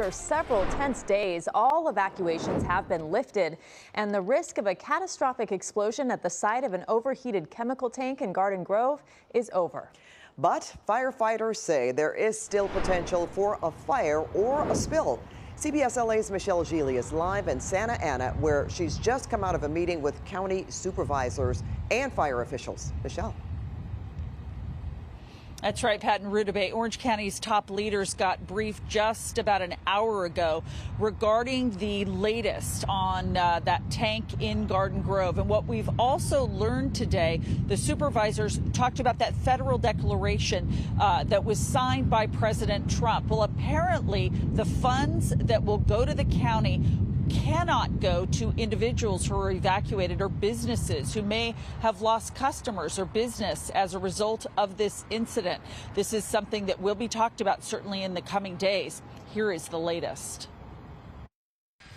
After several tense days, all evacuations have been lifted, and the risk of a catastrophic explosion at the site of an overheated chemical tank in Garden Grove is over. But firefighters say there is still potential for a fire or a spill. CBS LA's Michele Gile is live in Santa Ana, where she's just come out of a meeting with county supervisors and fire officials. Michele. That's right, Pat and Rudabeh. Orange County's top leaders got briefed just about an hour ago regarding the latest on that tank in Garden Grove. And what we've also learned today, the supervisors talked about that federal declaration that was signed by President Trump. Well, apparently the funds that will go to the county cannot go to individuals who are evacuated or businesses who may have lost customers or business as a result of this incident. This is something that will be talked about certainly in the coming days. Here is the latest.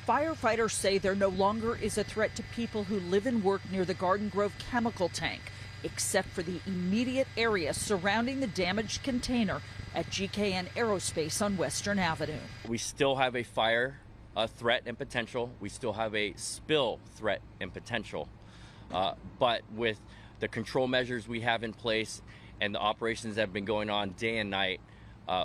Firefighters say there no longer is a threat to people who live and work near the Garden Grove chemical tank, except for the immediate area surrounding the damaged container at GKN Aerospace on Western Avenue. We still have a fire threat and potential. We still have a spill threat and potential. But with the control measures we have in place and the operations that have been going on day and night,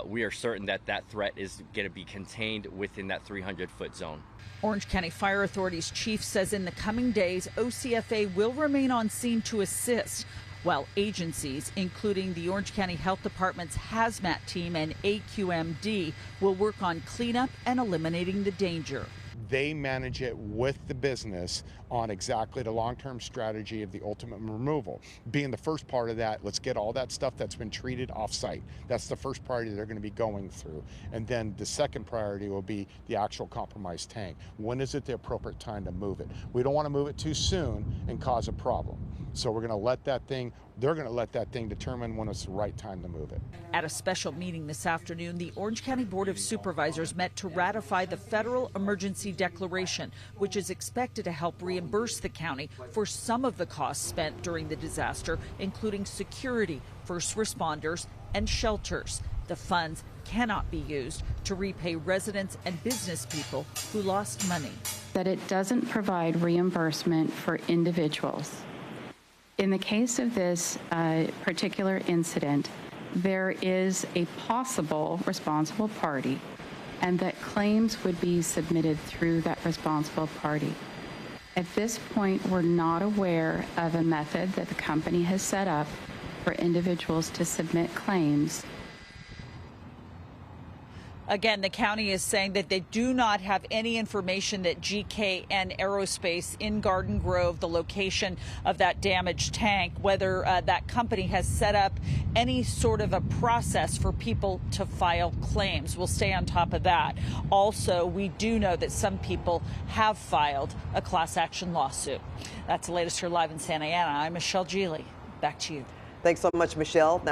we are certain that that threat is going to be contained within that 300-foot zone. Orange County Fire Authority's chief says in the coming days, OCFA will remain on scene to assist, while agencies, including the Orange County Health Department's hazmat team and AQMD, will work on cleanup and eliminating the danger. They manage it with the business on exactly the long-term strategy of the ultimate removal. Being the first part of that, let's get all that stuff that's been treated off-site. That's the first priority they're going to be going through. And then the second priority will be the actual compromised tank. When is it the appropriate time to move it? We don't want to move it too soon and cause a problem. So we're going to let that thing, they're going to let that thing determine when it's the right time to move it. At a special meeting this afternoon, the Orange County Board of Supervisors met to ratify the federal emergency declaration, which is expected to help reimburse the county for some of the costs spent during the disaster, including security, first responders, and shelters. The funds cannot be used to repay residents and business people who lost money. That it doesn't provide reimbursement for individuals. In the case of this particular incident, there is a possible responsible party, and that claims would be submitted through that responsible party. At this point, we're not aware of a method that the company has set up for individuals to submit claims. Again, the county is saying that they do not have any information that GKN Aerospace in Garden Grove, the location of that damaged tank, whether that company has set up any sort of a process for people to file claims. We'll stay on top of that. Also, we do know that some people have filed a class action lawsuit. That's the latest here live in Santa Ana. I'm Michele Gile. Back to you. Thanks so much, Michele. Now